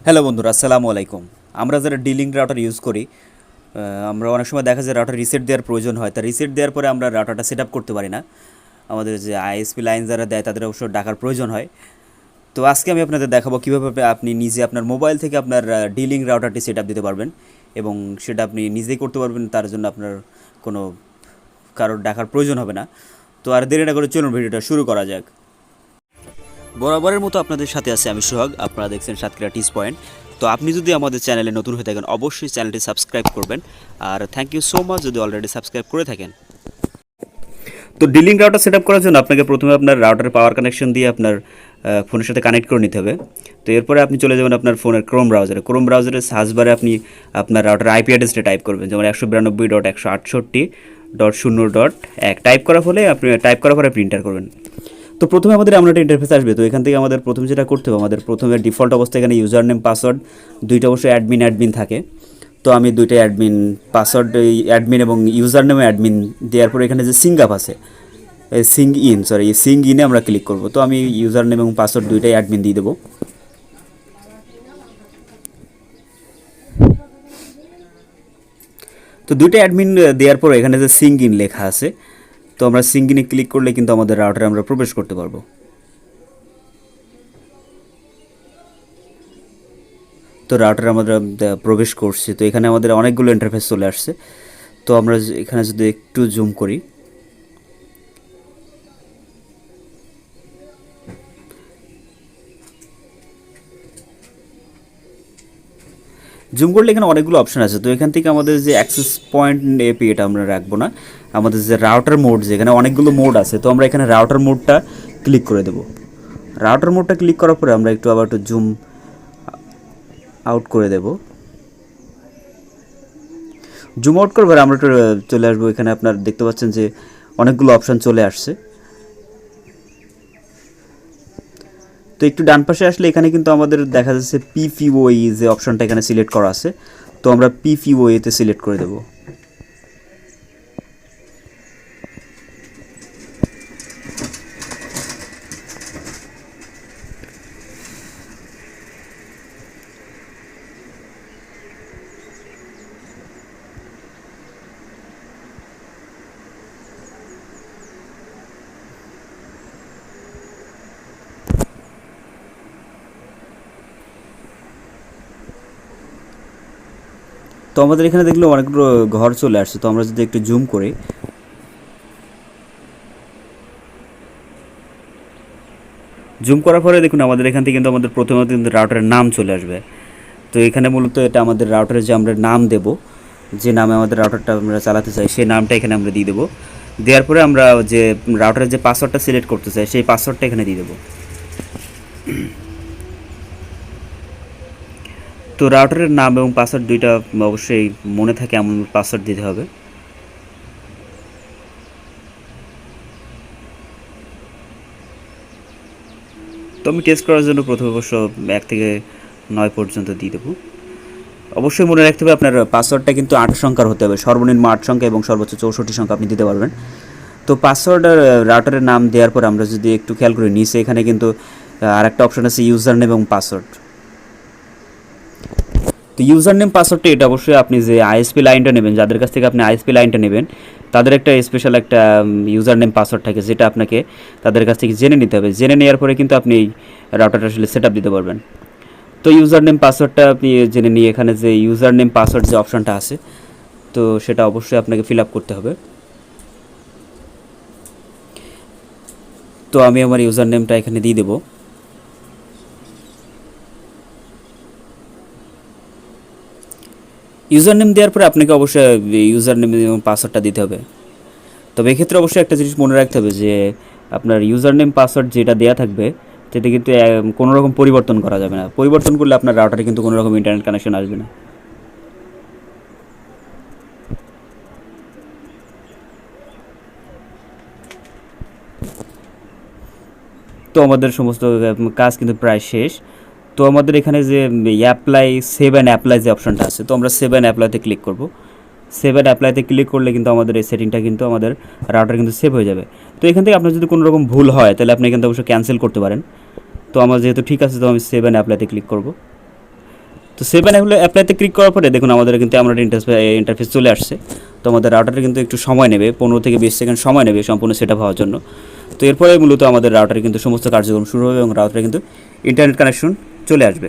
Hello বন্ধুরা, আসসালামু আলাইকুম। আমরা যারা ডিলিং রাউটার ইউজ করি, আমরা অনেক সময় দেখা যায় রাউটার রিসেট দেওয়ার প্রয়োজন হয়। তা রিসেট দেওয়ার পরে আমরা রাউটারটা সেট আপ করতে পারি না। আমাদের যে আইএসপি লাইন যারা দেয় তাদের অবশ্য ডাকার প্রয়োজন হয়। তো আজকে আমি আপনাদের দেখাবো কীভাবে আপনি নিজে আপনার মোবাইল থেকে আপনার ডিলিং রাউটারটি সেট আপ দিতে পারবেন এবং সেটা আপনি নিজেই করতে পারবেন। তার জন্য আপনার কোনো কারোর ডাকার প্রয়োজন হবে না। তো আর দেরি না করে চলুন ভিডিওটা শুরু করা যাক। বরাবরের মতো আপনাদের সাথে আছে আমি সোহাগ। আপনারা দেখছেন সাতক্ষীরা টিস পয়েন্ট। তো আপনি যদি আমাদের চ্যানেলে নতুন হয়ে থাকেন অবশ্যই চ্যানেলটি সাবস্ক্রাইব করবেন। আর থ্যাংক ইউ সো মাচ যদি অলরেডি সাবস্ক্রাইব করে থাকেন। তো ডিলিং রাউটার সেট আপ করার জন্য আপনাকে প্রথমে আপনার রাউটারের পাওয়ার কানেকশন দিয়ে আপনার ফোনের সাথে কানেক্ট করে নিতে হবে। তো এরপরে আপনি চলে যাবেন আপনার ফোনের ক্রোম ব্রাউজারের সার্চ বারে আপনি আপনার রাউটার আইপি অ্যাড্রেসটা টাইপ করবেন, যেমন 192.168.0.1 টাইপ করার ফলে আপনি টাইপ করার পরে প্রিন্টার করবেন। তো প্রথমে আমাদের এমন একটা ইন্টারফেস আসবে। তো এখান থেকে আমাদের প্রথম যেটা করতে হবে, আমাদের প্রথমে ডিফল্ট অবস্থায় এখানে ইউজার নেম পাসওয়ার্ড দুইটা অবশ্যই অ্যাডমিন থাকে। তো আমি দুইটা অ্যাডমিন পাসওয়ার্ড, অ্যাডমিন এবং ইউজার নেমে অ্যাডমিন দেওয়ার পরে এখানে যে সিঙ্ক আপ আছে, সিঙ্ক ইনে আমরা ক্লিক করব। তো আমি ইউজার নেম এবং পাসওয়ার্ড দুইটাই অ্যাডমিন দিয়ে দেবো। তো দুইটা অ্যাডমিন দেওয়ার পর এখানে যে সিঙ্ক ইন লেখা আছে, তো আমরা সিঙ্ক ইনে ক্লিক করলে কিন্তু আমাদের রাউটারে আমরা প্রবেশ করতে পারবো। তো রাউটারে আমরা প্রবেশ করছি। তো এখানে আমাদের অনেকগুলো ইন্টারফেস চলে আসছে। তো আমরা এখানে যদি একটু জুম করি, জুম করলে এখানে অনেকগুলো অপশন আছে। তো এখান থেকে আমাদের যে অ্যাক্সেস পয়েন্ট এপি এটা আমরা রাখবো না, আমাদের যে রাউটার মোড, যেখানে অনেকগুলো মোড আছে, তো আমরা এখানে রাউটার মোডটা ক্লিক করে দেবো। রাউটার মোডটা ক্লিক করার পরে আমরা আবার একটু জুম আউট করে দেবো। জুম আউট করবার আমরা একটু চলে আসবো। এখানে আপনার দেখতে পাচ্ছেন যে অনেকগুলো অপশান চলে আসছে। তো একটু ডান পাশে আসলে এখানে কিন্তু আমাদের দেখা যাচ্ছে পিপিওই যে অপশানটা এখানে সিলেক্ট করা আছে। তো আমরা পিপিওইতে সিলেক্ট করে দেবো। তো আমাদের এখানে দেখলে অনেকগুলো ঘর চলে আসছে। তো আমরা যদি একটু জুম করি, জুম করার পরে দেখুন আমাদের এখান থেকে কিন্তু আমাদের প্রথমত কিন্তু রাউটারের নাম চলে আসবে। তো এখানে মূলত এটা আমাদের রাউটারের যে আমরা নাম দেব, যে নামে আমাদের রাউটারটা আমরা চালাতে চাই সেই নামটা এখানে আমরা দিয়ে দেবো। দেওয়ার পরে আমরা যে রাউটারের যে পাসওয়ার্ডটা সিলেক্ট করতে চাই সেই পাসওয়ার্ডটা এখানে দিয়ে দেবো। তো রাউটারের নাম এবং পাসওয়ার্ড দুইটা অবশ্যই মনে থাকে এমন পাসওয়ার্ড দিতে হবে। তো আমি টেস্ট করার জন্য প্রথমে অবশ্য 1 থেকে 9 পর্যন্ত দিয়ে দেবো। অবশ্যই মনে রাখতে হবে আপনার পাসওয়ার্ডটা কিন্তু 8 সংখ্যার হতে হবে, সর্বনিম্ন 8 সংখ্যা এবং সর্বোচ্চ 64 সংখ্যা আপনি দিতে পারবেন। তো পাসওয়ার্ড আর রাউটারের নাম দেওয়ার পর আমরা যদি একটু খেয়াল করে নিচে এখানে কিন্তু আরেকটা অপশন আছে ইউজার নেম এবং পাসওয়ার্ড। তো ইউজার নেম পাসওয়ার্ডটা এটা অবশ্যই আপনি যে আইএসপি লাইনটা নেবেন, যাদের কাছ থেকে আপনি আইএসপি লাইনটা নেবেন তাদের একটা স্পেশাল একটা ইউজার নেম পাসওয়ার্ড থাকে, যেটা আপনাকে তাদের কাছ থেকে জেনে নিতে হবে। জেনে নেওয়ার পরে কিন্তু আপনি এই রাউটারটা আসলে সেট আপ দিতে পারবেন। তো ইউজার নেম পাসওয়ার্ডটা আপনি জেনে নিয়ে এখানে যে ইউজার নেম পাসওয়ার্ড যে অপশানটা আছে, তো সেটা অবশ্যই আপনাকে ফিল আপ করতে হবে। তো আমি আমার ইউজার নেমটা এখানে দিয়ে দেবো। ইউজার নেম দেওয়ার পরে আপনাকে অবশ্যই ইউজার নেম এবং পাসওয়ার্ডটা দিতে হবে। তবে এক্ষেত্রে অবশ্যই একটা জিনিস মনে রাখতে হবে যে আপনার ইউজার নেম পাসওয়ার্ড যেটা দেওয়া থাকবে সেটা কিন্তু কোনো রকম পরিবর্তন করা যাবে না। পরিবর্তন করলে আপনার রাউটারে কিন্তু কোনো রকম ইন্টারনেট কানেকশন আসবে না। তো আমাদের সমস্ত কাজ কিন্তু প্রায় শেষ। তো আমাদের এখানে যে অ্যাপ্লাই সেভ অ্যান্ড অ্যাপ্লাই যে অপশনটা আছে, তো আমরা সেভ অ্যান্ড অ্যাপ্লাইতে ক্লিক করব। সেভ অ্যান্ড অ্যাপ্লাইতে ক্লিক করলে কিন্তু আমাদের এই সেটিংটা কিন্তু আমাদের রাউটার কিন্তু সেভ হয়ে যাবে। তো এখান থেকে আপনার যদি কোনো রকম ভুল হয় তাহলে আপনি কিন্তু অবশ্যই ক্যান্সেল করতে পারেন। তো আমার যেহেতু ঠিক আছে, তো আমি সেভ অ্যান্ড অ্যাপ্লাইতে ক্লিক করব। তো সেভেন হলো অ্যাপ্লাইতে ক্লিক করার পরে দেখুন আমাদের কিন্তু আমরা ইন্টারফেস চলে আসছে। তো আমাদের রাউটারে কিন্তু একটু সময় নেবে, 15 থেকে 20 সেকেন্ড সময় নেবে সম্পূর্ণ সেট আপ হওয়ার জন্য। তো এরপরে মূলত আমাদের রাউটারে কিন্তু সমস্ত কার্যক্রম শুরু হবে এবং রাউটারে কিন্তু ইন্টারনেট কানেকশন চলে আসবে।